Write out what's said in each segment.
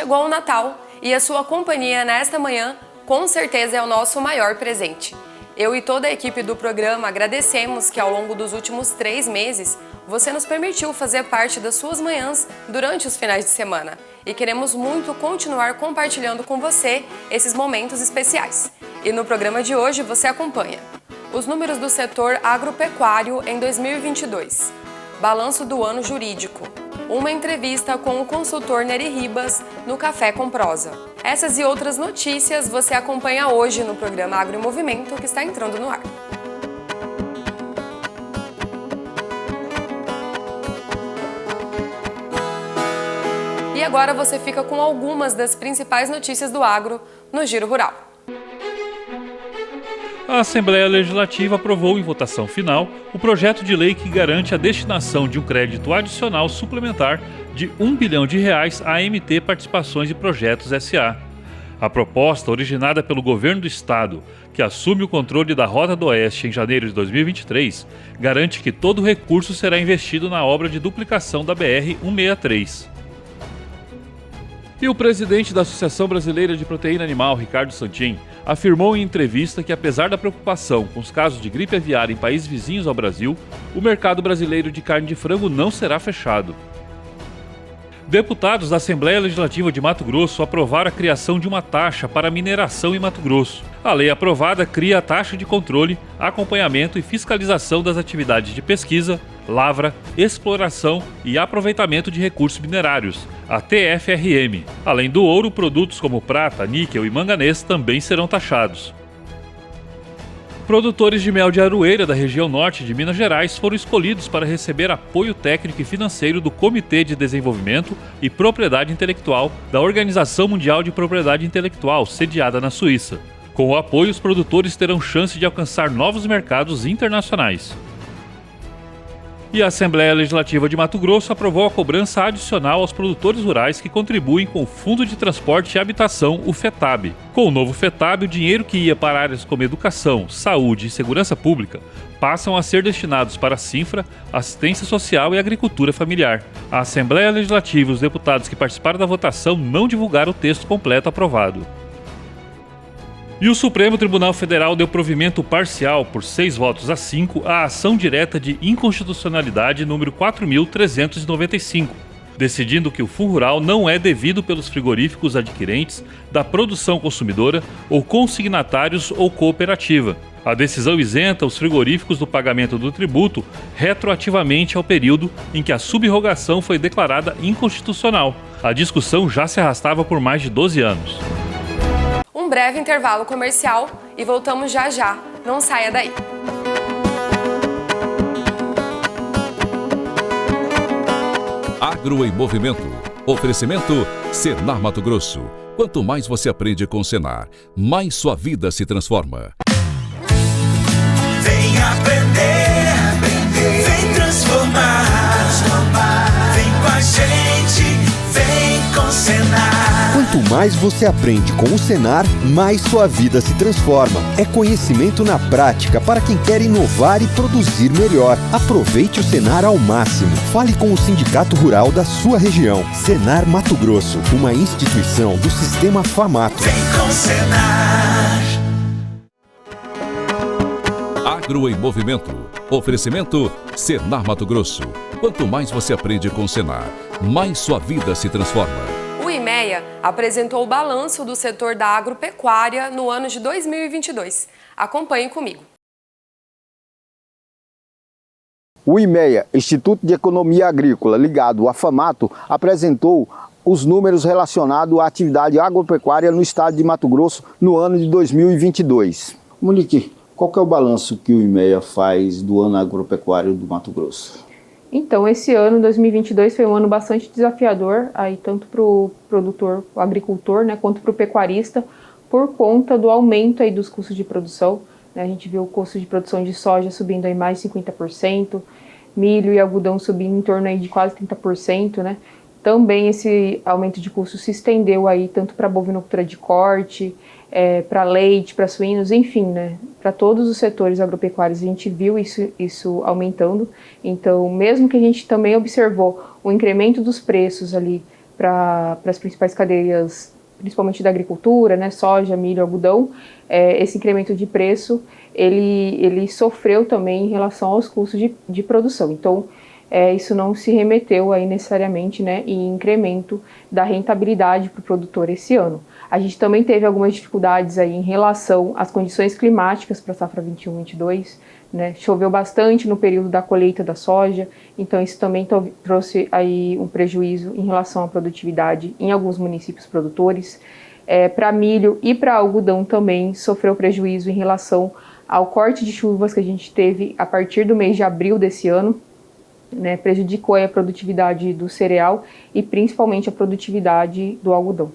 chegou o Natal e a sua companhia nesta manhã com certeza é o nosso maior presente. Eu e toda a equipe do programa agradecemos que ao longo dos últimos 3 meses você nos permitiu fazer parte das suas manhãs durante os finais de semana e queremos muito continuar compartilhando com você esses momentos especiais. E no programa de hoje você acompanha os números do setor agropecuário em 2022, balanço do ano jurídico, uma entrevista com o consultor Nery Ribas no Café com Prosa. Essas e outras notícias você acompanha hoje no programa Agro em Movimento que está entrando no ar. E agora você fica com algumas das principais notícias do agro no Giro Rural. A Assembleia Legislativa aprovou em votação final o projeto de lei que garante a destinação de um crédito adicional suplementar de R$1 bilhão à AMT Participações e Projetos S.A. A proposta, originada pelo governo do estado, que assume o controle da Rota do Oeste em janeiro de 2023, garante que todo o recurso será investido na obra de duplicação da BR-163. E o presidente da Associação Brasileira de Proteína Animal, Ricardo Santin, afirmou em entrevista que, apesar da preocupação com os casos de gripe aviária em países vizinhos ao Brasil, o mercado brasileiro de carne de frango não será fechado. Deputados da Assembleia Legislativa de Mato Grosso aprovaram a criação de uma taxa para mineração em Mato Grosso. A lei aprovada cria a taxa de controle, acompanhamento e fiscalização das atividades de pesquisa, lavra, exploração e aproveitamento de recursos minerários, a TFRM. Além do ouro, produtos como prata, níquel e manganês também serão taxados. Produtores de mel de aroeira da região norte de Minas Gerais foram escolhidos para receber apoio técnico e financeiro do Comitê de Desenvolvimento e Propriedade Intelectual da Organização Mundial de Propriedade Intelectual, sediada na Suíça. Com o apoio, os produtores terão chance de alcançar novos mercados internacionais. E a Assembleia Legislativa de Mato Grosso aprovou a cobrança adicional aos produtores rurais que contribuem com o Fundo de Transporte e Habitação, o FETAB. Com o novo FETAB, o dinheiro que ia para áreas como educação, saúde e segurança pública passam a ser destinados para a Sinfra, assistência social e agricultura familiar. A Assembleia Legislativa e os deputados que participaram da votação não divulgaram o texto completo aprovado. E o Supremo Tribunal Federal deu provimento parcial, por 6 votos a 5, à ação direta de inconstitucionalidade número 4.395, decidindo que o Fundo Rural não é devido pelos frigoríficos adquirentes da produção consumidora ou consignatários ou cooperativa. A decisão isenta os frigoríficos do pagamento do tributo retroativamente ao período em que a subrogação foi declarada inconstitucional. A discussão já se arrastava por mais de 12 anos. Um breve intervalo comercial e voltamos já já. Não saia daí. Agro em Movimento. Oferecimento Senar Mato Grosso. Quanto mais você aprende com o Senar, mais sua vida se transforma. Vem aprender, vem transformar. Vem com a gente, vem com o Senar. Quanto mais você aprende com o Senar, mais sua vida se transforma. É conhecimento na prática para quem quer inovar e produzir melhor. Aproveite o Senar ao máximo. Fale com o Sindicato Rural da sua região. Senar Mato Grosso, uma instituição do Sistema Famato. Vem com o Senar. Agro em Movimento. Oferecimento Senar Mato Grosso. Quanto mais você aprende com o Senar, mais sua vida se transforma. O IMEA apresentou o balanço do setor da agropecuária no ano de 2022. Acompanhe comigo. O IMEA, Instituto de Economia Agrícola, ligado à Famato, apresentou os números relacionados à atividade agropecuária no estado de Mato Grosso no ano de 2022. Monique, qual que é o balanço que o IMEA faz do ano agropecuário do Mato Grosso? Então, esse ano, 2022, foi um ano bastante desafiador, aí, tanto para o produtor, o agricultor, né, quanto para o pecuarista, por conta do aumento aí dos custos de produção. Né, a gente viu o custo de produção de soja subindo aí mais de 50%, milho e algodão subindo em torno aí de quase 30%, né? Também esse aumento de custo se estendeu aí tanto para a bovinocultura de corte, para leite, para suínos, enfim, né? Para todos os setores agropecuários a gente viu isso aumentando. Então, mesmo que a gente também observou o incremento dos preços ali para as principais cadeias, principalmente da agricultura, né, soja, milho, algodão, esse incremento de preço, ele sofreu também em relação aos custos de produção. Então, isso não se remeteu aí necessariamente, né, em incremento da rentabilidade para o produtor esse ano. A gente também teve algumas dificuldades aí em relação às condições climáticas para a safra 21-22, né? Choveu bastante no período da colheita da soja, então isso também trouxe aí um prejuízo em relação à produtividade em alguns municípios produtores. Para milho e para algodão também sofreu prejuízo em relação ao corte de chuvas que a gente teve a partir do mês de abril desse ano, né? Prejudicou a produtividade do cereal e principalmente a produtividade do algodão.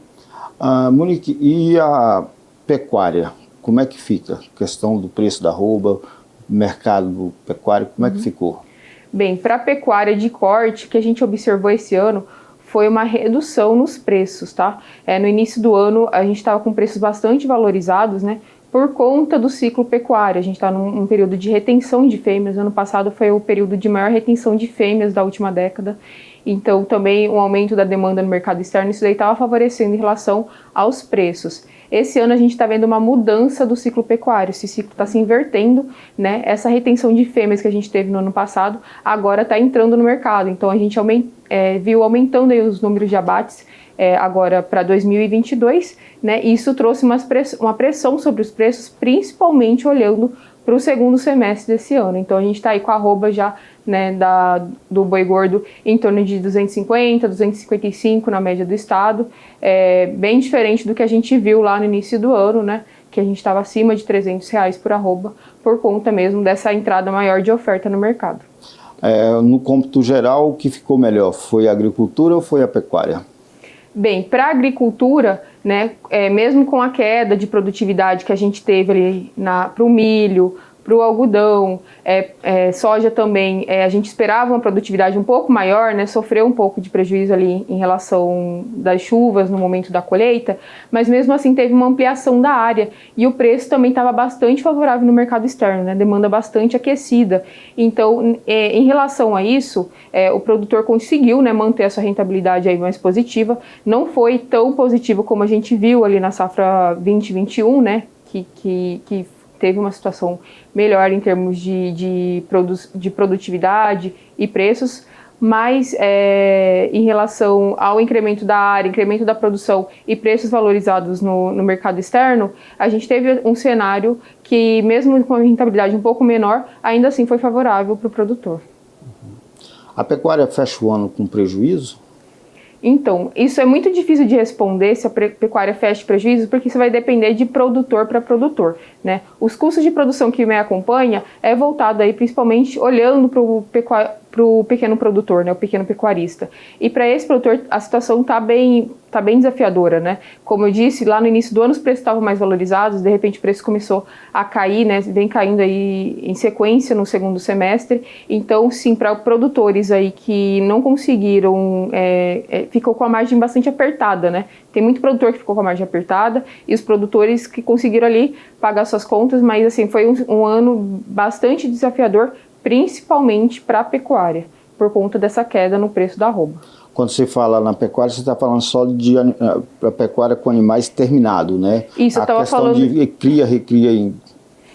Monique, e a pecuária, como é que fica? A questão do preço da arroba, mercado do pecuário, como é que ficou? Bem, para a pecuária de corte, que a gente observou esse ano, foi uma redução nos preços, tá? No início do ano, a gente estava com preços bastante valorizados, né? Por conta do ciclo pecuário. A gente está num período de retenção de fêmeas. Ano passado foi o período de maior retenção de fêmeas da última década. Então, também o aumento da demanda no mercado externo, isso daí estava favorecendo em relação aos preços. Esse ano a gente está vendo uma mudança do ciclo pecuário, esse ciclo está se invertendo, né? Essa retenção de fêmeas que a gente teve no ano passado, agora está entrando no mercado. Então, a gente viu aumentando aí os números de abates agora para 2022, né? E isso trouxe uma pressão sobre os preços, principalmente olhando para o segundo semestre desse ano. Então, a gente está aí com a arroba já, né, do boi gordo em torno de 250, 255 na média do estado, bem diferente do que a gente viu lá no início do ano, né, que a gente estava acima de R$300 por arroba, por conta mesmo dessa entrada maior de oferta no mercado. No cômputo geral, o que ficou melhor, foi a agricultura ou foi a pecuária? Bem, para a agricultura, né, mesmo com a queda de produtividade que a gente teve ali para o milho, para o algodão, soja também, a gente esperava uma produtividade um pouco maior, né, sofreu um pouco de prejuízo ali em relação das chuvas no momento da colheita, mas mesmo assim teve uma ampliação da área e o preço também estava bastante favorável no mercado externo, né, demanda bastante aquecida. Então, em relação a isso, o produtor conseguiu, né, manter a sua rentabilidade aí mais positiva, não foi tão positivo como a gente viu ali na safra 2021, né, que teve uma situação melhor em termos de produtividade e preços, mas em relação ao incremento da área, incremento da produção e preços valorizados no mercado externo, a gente teve um cenário que, mesmo com a rentabilidade um pouco menor, ainda assim foi favorável para o produtor. A pecuária fecha o ano com prejuízo? Então, isso é muito difícil de responder se a pecuária fecha prejuízo, porque isso vai depender de produtor para produtor, né? Os custos de produção que o IMEA acompanha é voltado aí principalmente olhando para o pequeno produtor, né, o pequeno pecuarista. E para esse produtor a situação está bem desafiadora, né? Como eu disse, lá no início do ano os preços estavam mais valorizados, de repente o preço começou a cair, né? Vem caindo aí em sequência no segundo semestre. Então, sim, para produtores aí que não conseguiram, ficou com a margem bastante apertada, né? Tem muito produtor que ficou com a margem apertada e os produtores que conseguiram ali pagar suas contas, mas assim, foi um ano bastante desafiador, principalmente para a pecuária, por conta dessa queda no preço da arroba. Quando você fala na pecuária, você está falando só de pecuária com animais terminados, né? Isso, eu estava falando de cria, recria.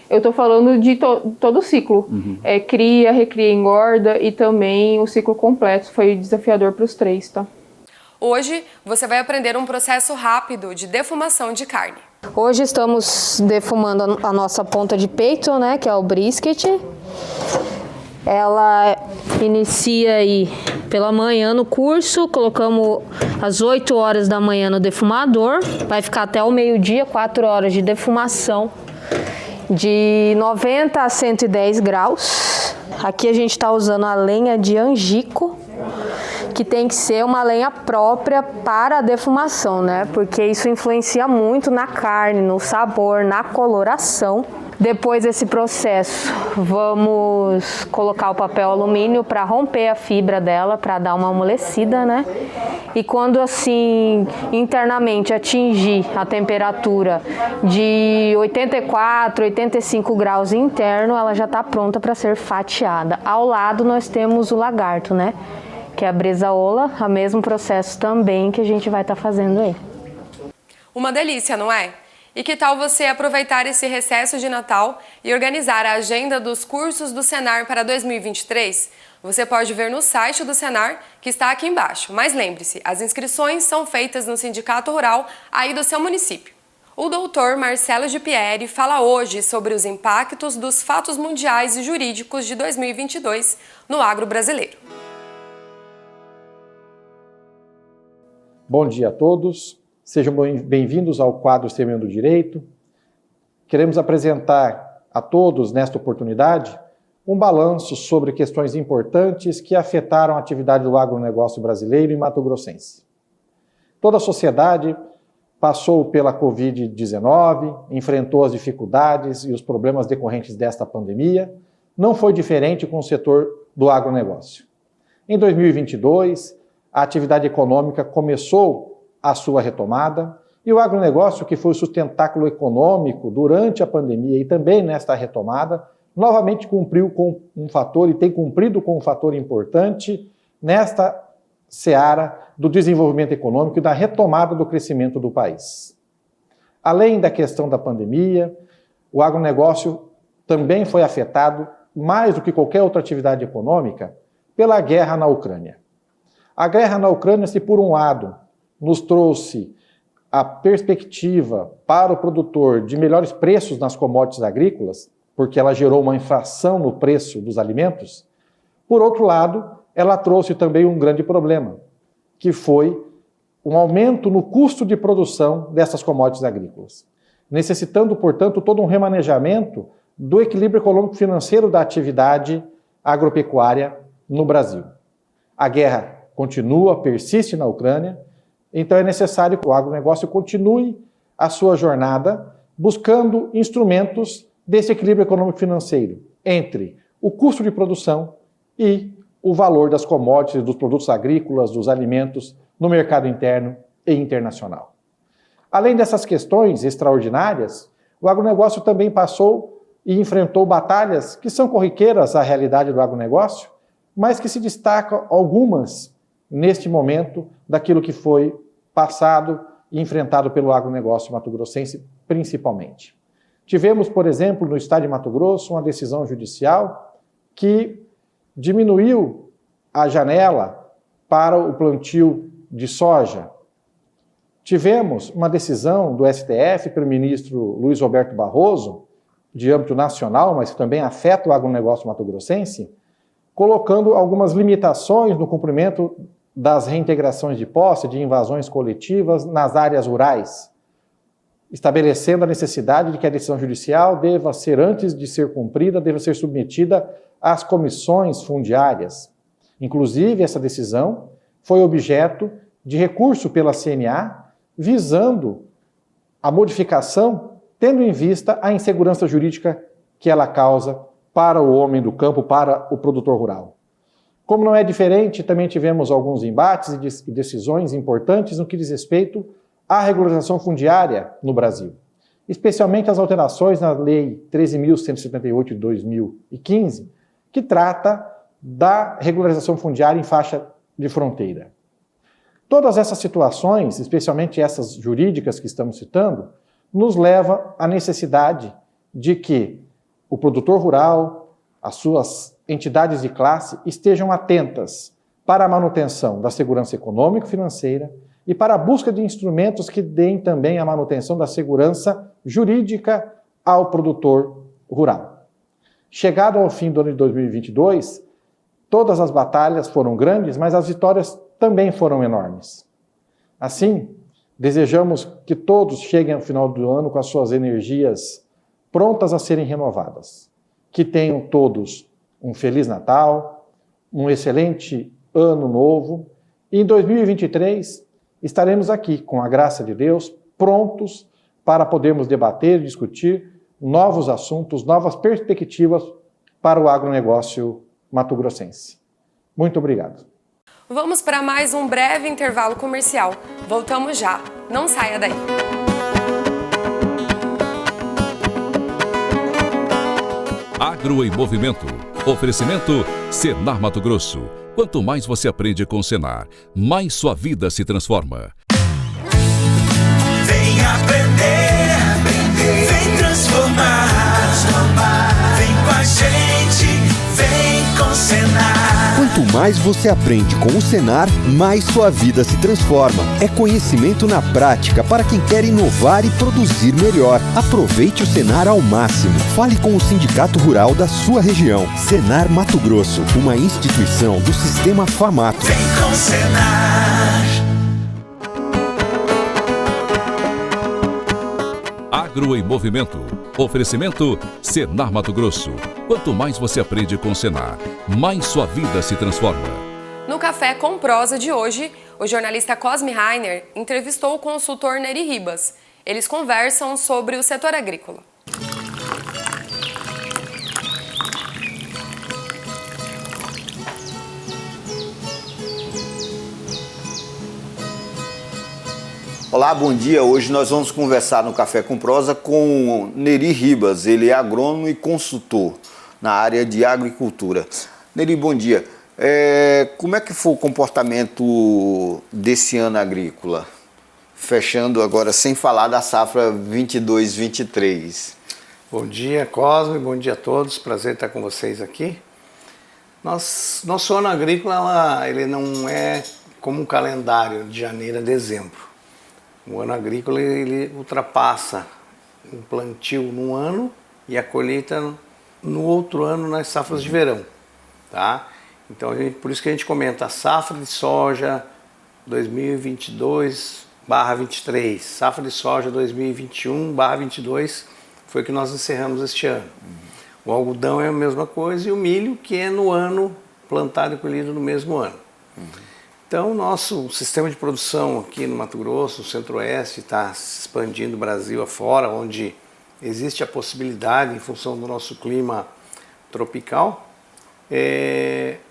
Eu estou falando de todo o ciclo. Uhum. Cria, recria, engorda e também o ciclo completo. Foi desafiador para os três, tá? Hoje você vai aprender um processo rápido de defumação de carne. Hoje estamos defumando a nossa ponta de peito, né, que é o brisket. Ela inicia aí pela manhã no curso, colocamos às 8 horas da manhã no defumador, vai ficar até o meio-dia, 4 horas de defumação, de 90 a 110 graus. Aqui a gente está usando a lenha de angico, que tem que ser uma lenha própria para a defumação, né? Porque isso influencia muito na carne, no sabor, na coloração. Depois desse processo, vamos colocar o papel alumínio para romper a fibra dela, para dar uma amolecida, né? E quando assim, internamente atingir a temperatura de 84, 85 graus interno, ela já está pronta para ser fatiada. Ao lado nós temos o lagarto, né? que é a Bresaola, o mesmo processo também que a gente vai estar fazendo aí. Uma delícia, não é? E que tal você aproveitar esse recesso de Natal e organizar a agenda dos cursos do Senar para 2023? Você pode ver no site do Senar, que está aqui embaixo. Mas lembre-se, as inscrições são feitas no Sindicato Rural aí do seu município. O doutor Marcelo de Pieri fala hoje sobre os impactos dos fatos mundiais e jurídicos de 2022 no agro brasileiro. Bom dia a todos. Sejam bem-vindos ao quadro Semeando Direito. Queremos apresentar a todos, nesta oportunidade, um balanço sobre questões importantes que afetaram a atividade do agronegócio brasileiro e mato-grossense. Toda a sociedade passou pela Covid-19, enfrentou as dificuldades e os problemas decorrentes desta pandemia. Não foi diferente com o setor do agronegócio. Em 2022, a atividade econômica começou a sua retomada, e o agronegócio, que foi o sustentáculo econômico durante a pandemia e também nesta retomada, novamente cumpriu com um fator e tem cumprido com um fator importante nesta seara do desenvolvimento econômico e da retomada do crescimento do país. Além da questão da pandemia, o agronegócio também foi afetado, mais do que qualquer outra atividade econômica, pela guerra na Ucrânia. A guerra na Ucrânia, se por um lado nos trouxe a perspectiva para o produtor de melhores preços nas commodities agrícolas, porque ela gerou uma inflação no preço dos alimentos, por outro lado, ela trouxe também um grande problema, que foi um aumento no custo de produção dessas commodities agrícolas, necessitando, portanto, todo um remanejamento do equilíbrio econômico-financeiro da atividade agropecuária no Brasil. A guerra continua, persiste na Ucrânia, então é necessário que o agronegócio continue a sua jornada buscando instrumentos desse equilíbrio econômico-financeiro entre o custo de produção e o valor das commodities, dos produtos agrícolas, dos alimentos no mercado interno e internacional. Além dessas questões extraordinárias, o agronegócio também passou e enfrentou batalhas que são corriqueiras à realidade do agronegócio, mas que se destacam algumas neste momento daquilo que foi passado e enfrentado pelo agronegócio mato-grossense principalmente. Tivemos, por exemplo, no estado de Mato Grosso, uma decisão judicial que diminuiu a janela para o plantio de soja. Tivemos uma decisão do STF pelo ministro Luiz Roberto Barroso, de âmbito nacional, mas que também afeta o agronegócio mato-grossense, colocando algumas limitações no cumprimento das reintegrações de posse, de invasões coletivas nas áreas rurais, estabelecendo a necessidade de que a decisão judicial deva ser, antes de ser cumprida, deva ser submetida às comissões fundiárias. Inclusive, essa decisão foi objeto de recurso pela CNA, visando a modificação, tendo em vista a insegurança jurídica que ela causa para o homem do campo, para o produtor rural. Como não é diferente, também tivemos alguns embates e decisões importantes no que diz respeito à regularização fundiária no Brasil, especialmente as alterações na Lei 13.178 de 2015, que trata da regularização fundiária em faixa de fronteira. Todas essas situações, especialmente essas jurídicas que estamos citando, nos levam à necessidade de que o produtor rural, as suas entidades de classe estejam atentas para a manutenção da segurança econômico-financeira e para a busca de instrumentos que deem também a manutenção da segurança jurídica ao produtor rural. Chegado ao fim do ano de 2022, todas as batalhas foram grandes, mas as vitórias também foram enormes. Assim, desejamos que todos cheguem ao final do ano com as suas energias prontas a serem renovadas. Que tenham todos um Feliz Natal, um excelente Ano Novo, e em 2023 estaremos aqui, com a graça de Deus, prontos para podermos debater e discutir novos assuntos, novas perspectivas para o agronegócio mato-grossense. Muito obrigado. Vamos para mais um breve intervalo comercial. Voltamos já. Não saia daí. Agro em Movimento. Oferecimento Senar Mato Grosso. Quanto mais você aprende com o Senar, mais sua vida se transforma. Vem aprender, vem transformar. Vem com a gente, vem com o Senar. Quanto mais você aprende com o Senar, mais sua vida se transforma. É conhecimento na prática para quem quer inovar e produzir melhor. Aproveite o Senar ao máximo. Fale com o Sindicato Rural da sua região. Senar Mato Grosso, uma instituição do Sistema FAMATO. Vem com o Senar. Agro em Movimento. Oferecimento Senar Mato Grosso. Quanto mais você aprende com o Senar, mais sua vida se transforma. No Café com Prosa de hoje, o jornalista Cosme Rainer entrevistou o consultor Neri Ribas. Eles conversam sobre o setor agrícola. Olá, bom dia. Hoje nós vamos conversar no Café com Prosa com Neri Ribas. Ele é agrônomo e consultor na área de agricultura. Neri, bom dia. Como é que foi o comportamento desse ano agrícola? Fechando agora, sem falar da safra 22-23. Bom dia, Cosme. Bom dia a todos. Prazer estar com vocês aqui. Nosso ano agrícola ele não é como um calendário de janeiro a dezembro. O ano agrícola ele ultrapassa o plantio num ano e a colheita no outro ano nas safras de verão, tá? Então por isso que a gente comenta a safra de soja 2022/23, safra de soja 2021/22 foi que nós encerramos este ano. O algodão é a mesma coisa e o milho que é no ano plantado e colhido no mesmo ano. Então, o nosso sistema de produção aqui no Mato Grosso, no Centro-Oeste, está se expandindo Brasil afora, onde existe a possibilidade, em função do nosso clima tropical,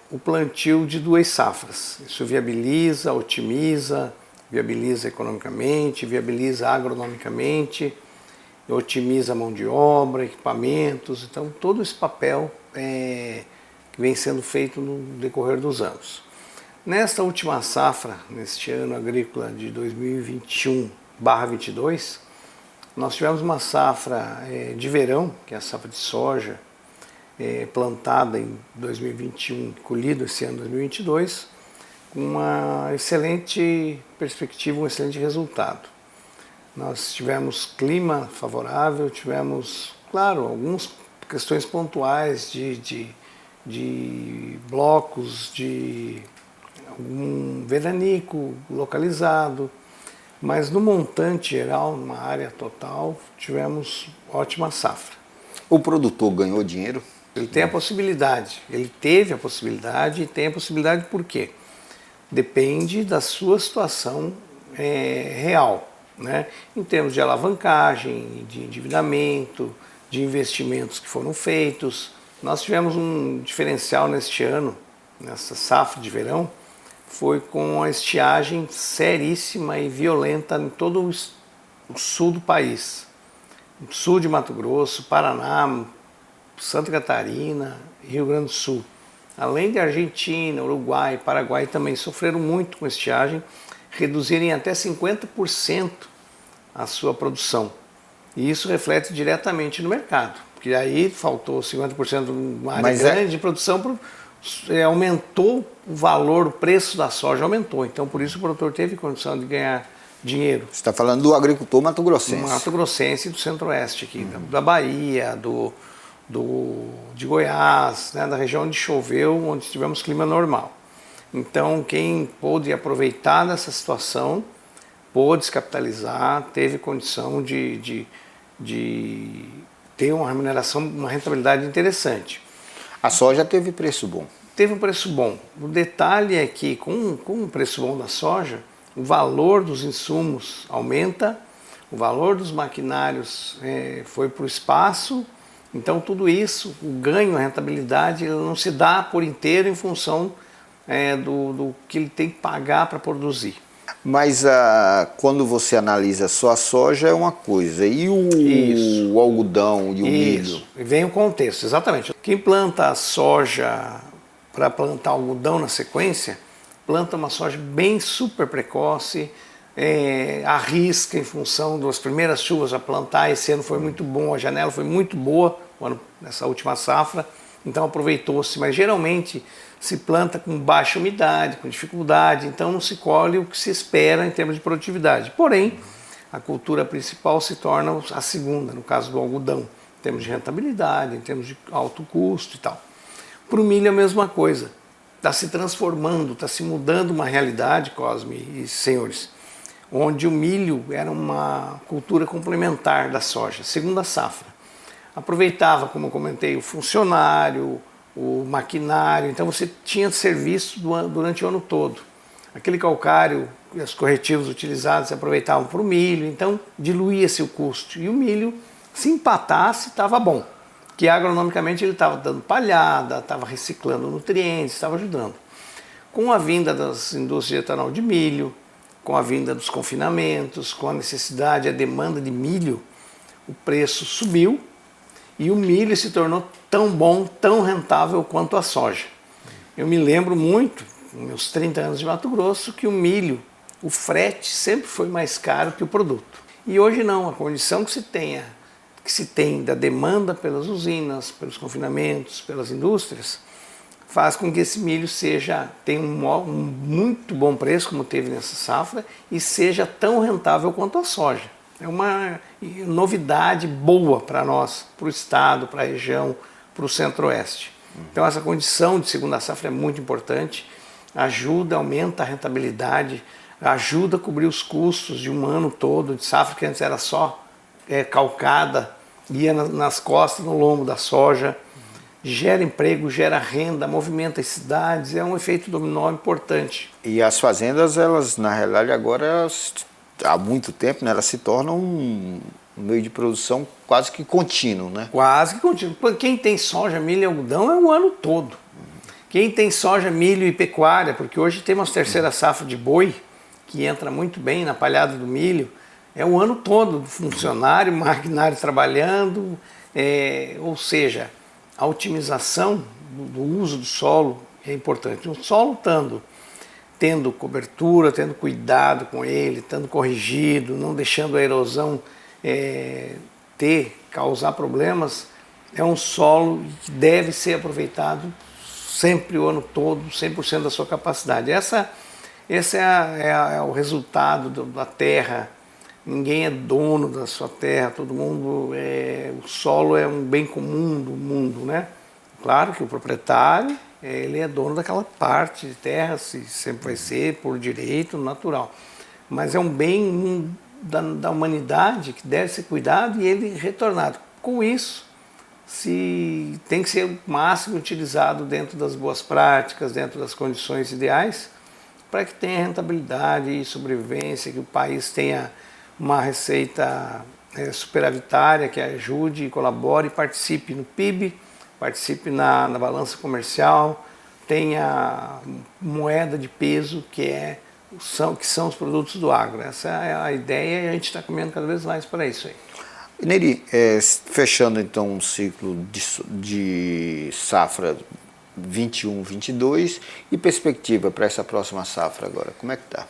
o plantio de 2 safras. Isso viabiliza, otimiza, viabiliza economicamente, viabiliza agronomicamente, otimiza a mão de obra, equipamentos. Então, todo esse papel que vem sendo feito no decorrer dos anos. Nesta última safra, neste ano agrícola de 2021/22, nós tivemos uma safra de verão, que é a safra de soja, plantada em 2021, colhida esse ano 2022, com uma excelente perspectiva, um excelente resultado. Nós tivemos clima favorável, tivemos, claro, algumas questões pontuais de blocos, de um veranico localizado, mas no montante geral, numa área total, tivemos ótima safra. O produtor ganhou dinheiro? Ele tem a possibilidade, ele teve a possibilidade e tem a possibilidade por quê? Depende da sua situação real, né? Em termos de alavancagem, de endividamento, de investimentos que foram feitos. Nós tivemos um diferencial neste ano, nessa safra de verão, foi com a estiagem seríssima e violenta em todo o sul do país. Sul de Mato Grosso, Paraná, Santa Catarina, Rio Grande do Sul. Além de Argentina, Uruguai, Paraguai também sofreram muito com estiagem, reduzirem até 50% a sua produção. E isso reflete diretamente no mercado, porque aí faltou 50% de uma área grande de produção, aumentou o valor, o preço da soja aumentou. Então, por isso o produtor teve condição de ganhar dinheiro. Você está falando do agricultor mato-grossense. Mato-grossense e do Centro-Oeste aqui, da Bahia, de Goiás, né, da região onde choveu, onde tivemos clima normal. Então, quem pôde aproveitar dessa situação, pôde se capitalizar, teve condição de ter uma remuneração, uma rentabilidade interessante. A soja teve preço bom. Teve um preço bom. O detalhe é que com o preço bom da soja, o valor dos insumos aumenta, o valor dos maquinários foi para o espaço. Então tudo isso, o ganho, a rentabilidade, ele não se dá por inteiro em função do que ele tem que pagar para produzir. Mas quando você analisa só a soja é uma coisa, e o algodão e o milho? Vem o contexto, exatamente. Quem planta a soja para plantar algodão na sequência, planta uma soja bem super precoce, arrisca em função das primeiras chuvas a plantar. Esse ano foi muito bom, a janela foi muito boa nessa última safra, então aproveitou-se, mas geralmente se planta com baixa umidade, com dificuldade, então não se colhe o que se espera em termos de produtividade. Porém, a cultura principal se torna a segunda, no caso do algodão, em termos de rentabilidade, em termos de alto custo e tal. Para o milho é a mesma coisa, está se transformando, está se mudando uma realidade, Cosme e senhores, onde o milho era uma cultura complementar da soja, segunda safra. Aproveitava, como eu comentei, o funcionário, o maquinário, então você tinha serviço durante o ano todo. Aquele calcário e os corretivos utilizados se aproveitavam para o milho, então diluía-se o custo. E o milho, se empatasse, estava bom, que agronomicamente ele estava dando palhada, estava reciclando nutrientes, estava ajudando. Com a vinda das indústrias de etanol de milho, com a vinda dos confinamentos, com a necessidade e a demanda de milho, o preço subiu e o milho se tornou tão bom, tão rentável quanto a soja. Eu me lembro muito, nos meus 30 anos de Mato Grosso, que o milho, o frete sempre foi mais caro que o produto. E hoje não, a condição que se tem da demanda pelas usinas, pelos confinamentos, pelas indústrias, faz com que esse milho tenha um muito bom preço, como teve nessa safra, e seja tão rentável quanto a soja. É uma novidade boa para nós, para o estado, para a região, para o centro-oeste. Então essa condição de segunda safra é muito importante, ajuda, aumenta a rentabilidade, ajuda a cobrir os custos de um ano todo de safra, que antes era só calcada, ia nas costas, no lombo da soja. Gera emprego, gera renda, movimenta as cidades, é um efeito dominó importante. E as fazendas, elas na realidade agora, há muito tempo, né, elas se tornam um meio de produção quase que contínuo, né? Quase que contínuo. Quem tem soja, milho e algodão é o ano todo. Quem tem soja, milho e pecuária, porque hoje temos terceira safra de boi, que entra muito bem na palhada do milho, é o ano todo, funcionário, maquinário trabalhando, ou seja, a otimização do uso do solo é importante. O solo tendo cobertura, tendo cuidado com ele, estando corrigido, não deixando a erosão causar problemas, é um solo que deve ser aproveitado sempre o ano todo, 100% da sua capacidade. Esse é o resultado da terra. Ninguém é dono da sua terra, todo mundo o solo é um bem comum do mundo, né? Claro que o proprietário, ele é dono daquela parte de terra, sempre vai ser por direito natural. Mas é um bem da humanidade que deve ser cuidado e ele retornado. Com isso, tem que ser o máximo utilizado dentro das boas práticas, dentro das condições ideais, para que tenha rentabilidade e sobrevivência, que o país tenha uma receita superavitária que ajude, colabore, participe no PIB, participe na balança comercial, tenha moeda de peso que são os produtos do agro. Essa é a ideia e a gente está caminhando cada vez mais para isso aí. Neri, fechando então um ciclo de safra 21-22 e perspectiva para essa próxima safra agora, como é que está?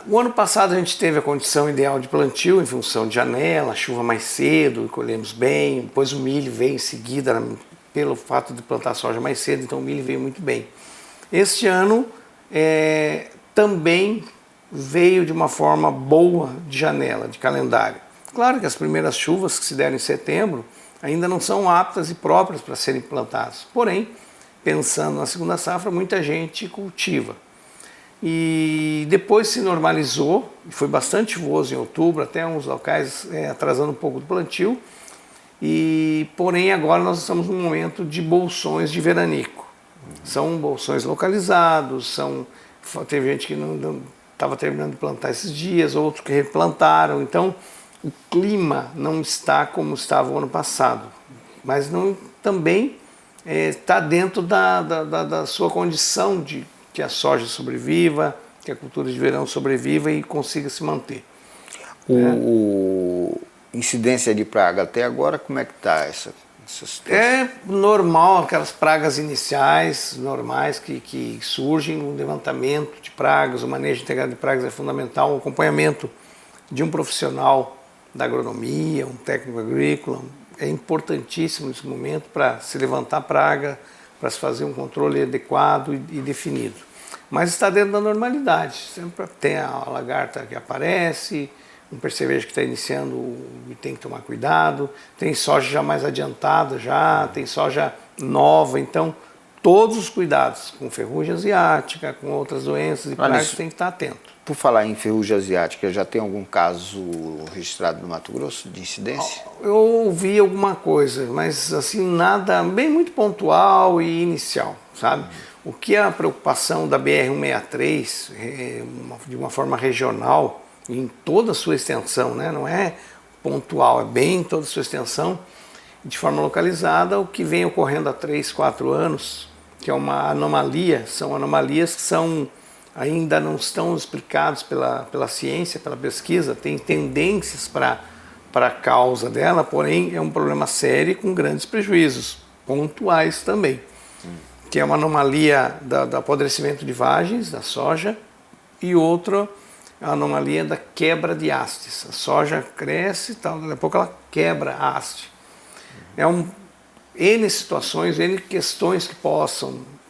O ano passado a gente teve a condição ideal de plantio em função de janela, chuva mais cedo, colhemos bem, depois o milho veio em seguida pelo fato de plantar soja mais cedo, então o milho veio muito bem. Este ano também veio de uma forma boa de janela, de calendário. Claro que as primeiras chuvas que se deram em setembro ainda não são aptas e próprias para serem plantadas, porém, pensando na segunda safra, muita gente cultiva. E depois se normalizou, foi bastante chuvoso em outubro, até uns locais atrasando um pouco do plantio, porém agora nós estamos num momento de bolsões de veranico. São bolsões localizados, teve gente que não estava terminando de plantar esses dias, outros que replantaram, então o clima não está como estava o ano passado, mas também está dentro da sua condição de que a soja sobreviva, que a cultura de verão sobreviva e consiga se manter. Incidência de praga até agora, como é que está essa É normal, aquelas pragas iniciais, normais, que surgem no levantamento de pragas, o manejo integrado de pragas é fundamental, o acompanhamento de um profissional da agronomia, um técnico agrícola, é importantíssimo nesse momento para se levantar a praga, para se fazer um controle adequado e definido. Mas está dentro da normalidade, sempre tem a lagarta que aparece, um percevejo que está iniciando e tem que tomar cuidado, tem soja já mais adiantada, tem soja nova, então todos os cuidados com ferrugem asiática, com outras doenças e pragas tem que estar atento. Por falar em ferrugem asiática, já tem algum caso registrado no Mato Grosso de incidência? Eu ouvi alguma coisa, mas assim, nada, bem muito pontual e inicial, sabe? O que é a preocupação da BR-163, de uma forma regional, em toda a sua extensão, né? Não é pontual, é bem em toda a sua extensão, de forma localizada, o que vem ocorrendo há 3, 4 anos, que é uma anomalia, são anomalias que ainda não estão explicadas pela ciência, pela pesquisa, tem tendências para a causa dela, porém é um problema sério com grandes prejuízos, pontuais também, que é uma anomalia do apodrecimento de vagens da soja e outra a anomalia da quebra de hastes. A soja cresce e tal, daqui a pouco ela quebra a haste. N situações, N questões que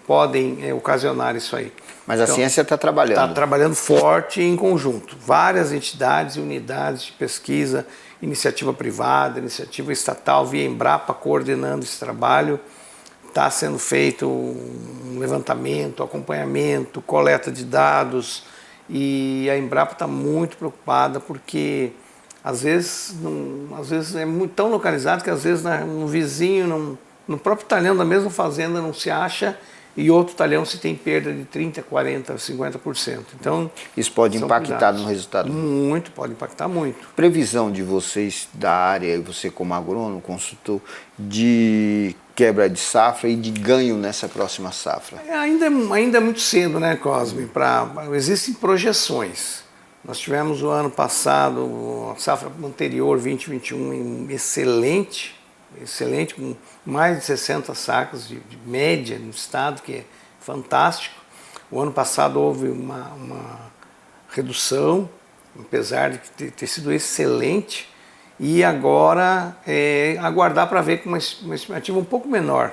podem ocasionar isso aí. Mas a ciência está trabalhando. Está trabalhando forte em conjunto. Várias entidades e unidades de pesquisa, iniciativa privada, iniciativa estatal, via Embrapa coordenando esse trabalho. Está sendo feito um levantamento, acompanhamento, coleta de dados, e a Embrapa está muito preocupada porque às vezes é muito tão localizado que às vezes no vizinho, no próprio talhão da mesma fazenda não se acha, e outro talhão se tem perda de 30%, 40%, 50%. Então, isso pode impactar no resultado? Muito, pode impactar muito. Previsão de vocês da área, e você como agrônomo, consultor, de quebra de safra e de ganho nessa próxima safra? Ainda é muito cedo, né, Cosme? Existem projeções. Nós tivemos o ano passado, a safra anterior, 2021, excelente, com mais de 60 sacas de média no estado, que é fantástico. O ano passado houve uma redução, apesar de ter sido excelente, e agora aguardar para ver com uma estimativa um pouco menor.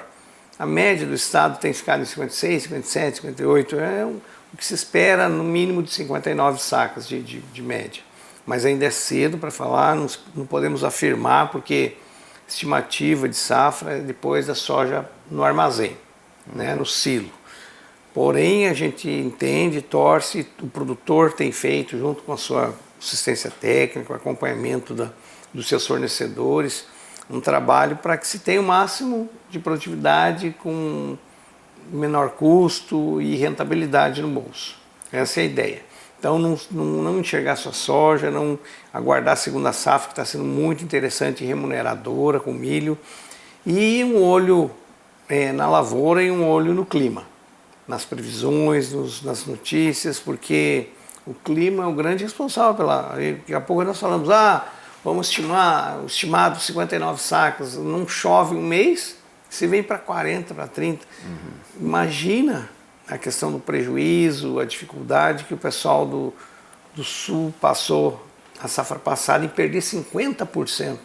A média do estado tem ficado em 56, 57, 58, o que se espera no mínimo de 59 sacas de média. Mas ainda é cedo para falar, não podemos afirmar, porque estimativa de safra é depois da soja no armazém, né, no silo. Porém, a gente entende, torce, o produtor tem feito, junto com a sua assistência técnica, o acompanhamento dos seus fornecedores, um trabalho para que se tenha o máximo de produtividade com menor custo e rentabilidade no bolso. Essa é a ideia. Então, não enxergar sua soja, não aguardar a segunda safra, que está sendo muito interessante e remuneradora com milho, e um olho na lavoura e um olho no clima, nas previsões, nas notícias, porque o clima é o grande responsável daqui a pouco nós falamos, vamos estimar, o estimado 59 sacas, não chove um mês, você vem para 40, para 30. Imagina a questão do prejuízo, a dificuldade que o pessoal do Sul passou a safra passada em perder 50%.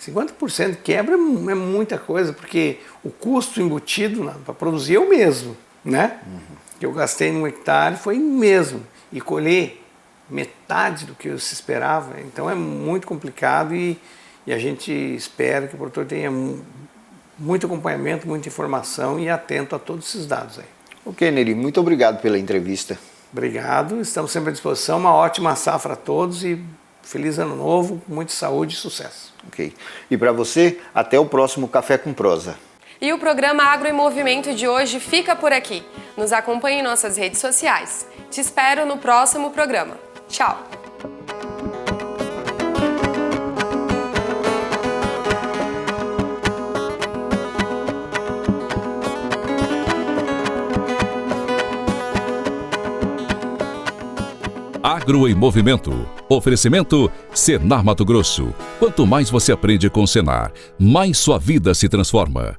50% de quebra é muita coisa, porque o custo embutido para produzir é o mesmo, né? Que eu gastei num hectare foi o mesmo, e colher metade do que se esperava, então é muito complicado, e a gente espera que o produtor tenha muito acompanhamento, muita informação e atento a todos esses dados aí. Ok, Neri, muito obrigado pela entrevista. Obrigado, estamos sempre à disposição, uma ótima safra a todos e feliz ano novo, com muita saúde e sucesso. Ok, e para você, até o próximo Café com Prosa. E o programa Agro em Movimento de hoje fica por aqui. Nos acompanhe em nossas redes sociais. Te espero no próximo programa. Tchau! Agro em Movimento. Oferecimento Senar Mato Grosso. Quanto mais você aprende com o Senar, mais sua vida se transforma.